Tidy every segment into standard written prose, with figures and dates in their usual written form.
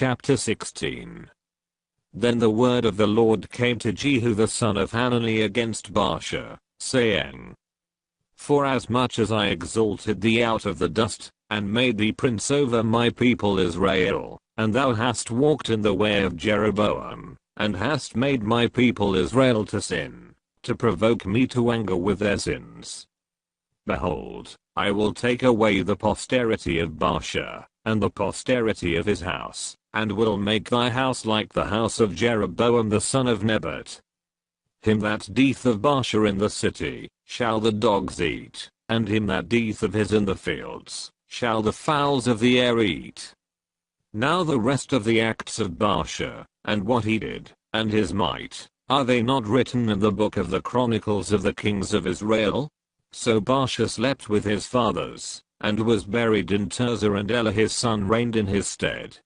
Chapter 16. Then the word of the Lord came to Jehu the son of Hanani against Baasha, saying, Forasmuch as I exalted thee out of the dust, and made thee prince over my people Israel, and thou hast walked in the way of Jeroboam, and hast made my people Israel to sin, to provoke me to anger with their sins. Behold, I will take away the posterity of Baasha, and the posterity of his house, and will make thy house like the house of Jeroboam the son of Nebat. Him that deeth of Baasha in the city, shall the dogs eat, and him that deeth of his in the fields, shall the fowls of the air eat. Now the rest of the acts of Baasha, and what he did, and his might, are they not written in the book of the chronicles of the kings of Israel? So Baasha slept with his fathers, and was buried in Tirzah, and Elah his son reigned in his stead.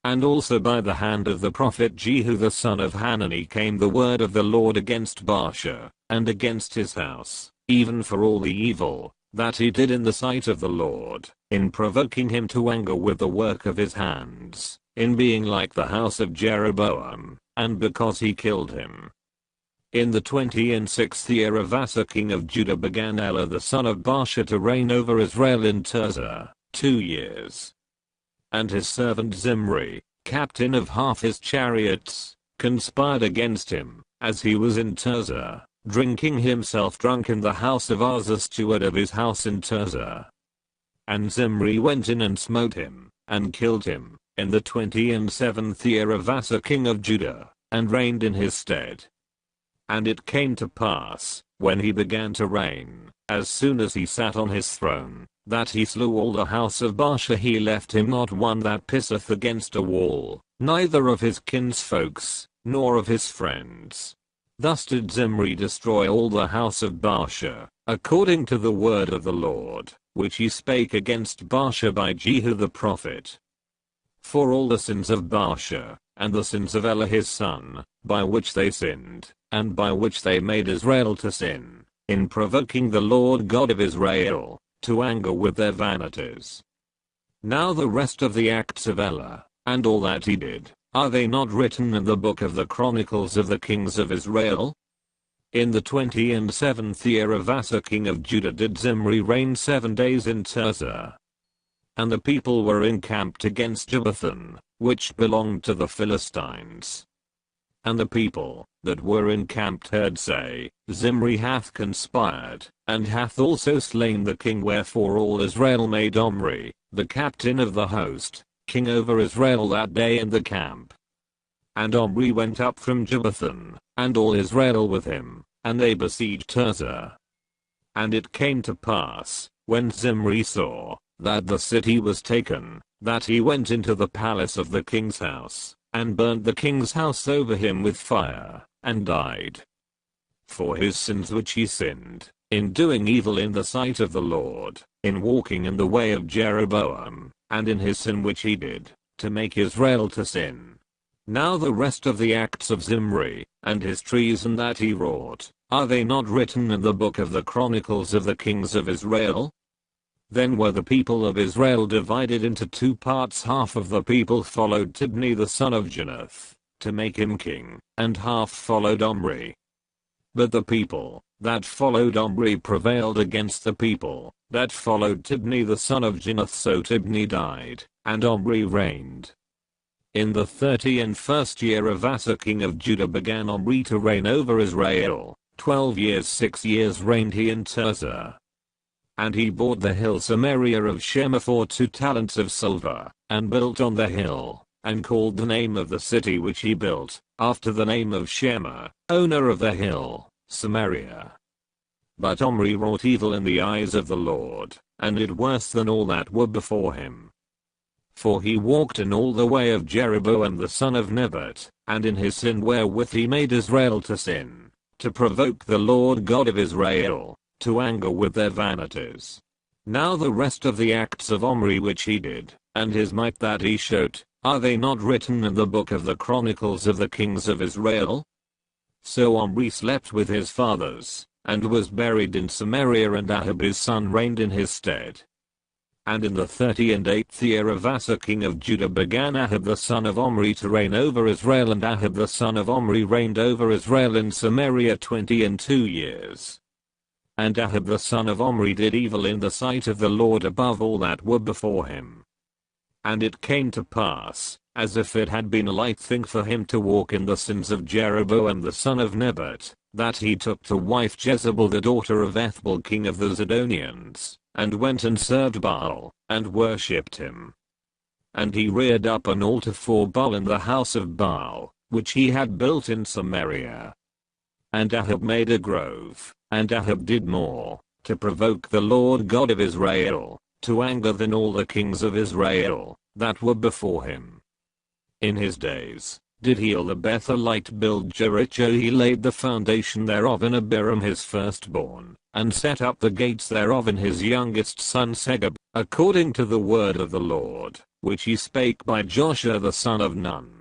And also by the hand of the prophet Jehu the son of Hanani came the word of the Lord against Baasha, and against his house, even for all the evil that he did in the sight of the Lord, in provoking him to anger with the work of his hands, in being like the house of Jeroboam, and because he killed him. In the 26th year of Asa king of Judah began Elah the son of Baasha to reign over Israel in Tirzah, 2 years. And his servant Zimri, captain of half his chariots, conspired against him, as he was in Tirzah, drinking himself drunk in the house of Asa steward of his house in Tirzah. And Zimri went in and smote him, and killed him, in the 27th year of Asa king of Judah, and reigned in his stead. And it came to pass, when he began to reign, as soon as he sat on his throne, that he slew all the house of Baasha. He left him not one that pisseth against a wall, neither of his kinsfolks, nor of his friends. Thus did Zimri destroy all the house of Baasha, according to the word of the Lord, which he spake against Baasha by Jehu the prophet. For all the sins of Baasha, and the sins of Elah his son, by which they sinned, and by which they made Israel to sin, in provoking the Lord God of Israel, to anger with their vanities. Now the rest of the acts of Elah, and all that he did, are they not written in the book of the chronicles of the kings of Israel? In the 27th year of Asa king of Judah did Zimri reign 7 days in Tirzah. And the people were encamped against Gibbethon, which belonged to the Philistines. And the people that were encamped heard say, Zimri hath conspired, and hath also slain the king. Wherefore all Israel made Omri, the captain of the host, king over Israel that day in the camp. And Omri went up from Gibbethon, and all Israel with him, and they besieged Tirzah. And it came to pass, when Zimri saw that the city was taken, that he went into the palace of the king's house, and burnt the king's house over him with fire, and died. For his sins which he sinned, in doing evil in the sight of the Lord, in walking in the way of Jeroboam, and in his sin which he did, to make Israel to sin. Now the rest of the acts of Zimri, and his treason that he wrought, are they not written in the book of the chronicles of the kings of Israel? Then were the people of Israel divided into 2 parts. Half of the people followed Tibni the son of Ginath, to make him king, and half followed Omri. But the people that followed Omri prevailed against the people that followed Tibni the son of Ginath. So Tibni died, and Omri reigned. In the 31st year of Asa king of Judah began Omri to reign over Israel. 12 years 6 years reigned he in Tirzah. And he bought the hill Samaria of Shema for 2 talents of silver, and built on the hill, and called the name of the city which he built, after the name of Shema, owner of the hill, Samaria. But Omri wrought evil in the eyes of the Lord, and did worse than all that were before him. For he walked in all the way of Jeroboam the son of Nebat, and in his sin wherewith he made Israel to sin, to provoke the Lord God of Israel to anger with their vanities. Now the rest of the acts of Omri which he did, and his might that he showed, are they not written in the book of the chronicles of the kings of Israel? So Omri slept with his fathers, and was buried in Samaria, and Ahab his son reigned in his stead. And in the 38th year of Asa king of Judah began Ahab the son of Omri to reign over Israel, and Ahab the son of Omri reigned over Israel in Samaria 22 years. And Ahab the son of Omri did evil in the sight of the Lord above all that were before him. And it came to pass, as if it had been a light thing for him to walk in the sins of Jeroboam the son of Nebat, that he took to wife Jezebel the daughter of Ethbaal king of the Zidonians, and went and served Baal, and worshipped him. And he reared up an altar for Baal in the house of Baal, which he had built in Samaria. And Ahab made a grove, and Ahab did more, to provoke the Lord God of Israel, to anger than all the kings of Israel, that were before him. In his days, did Hiel the Bethelite build Jericho. He laid the foundation thereof in Abiram his firstborn, and set up the gates thereof in his youngest son Segub, according to the word of the Lord, which he spake by Joshua the son of Nun.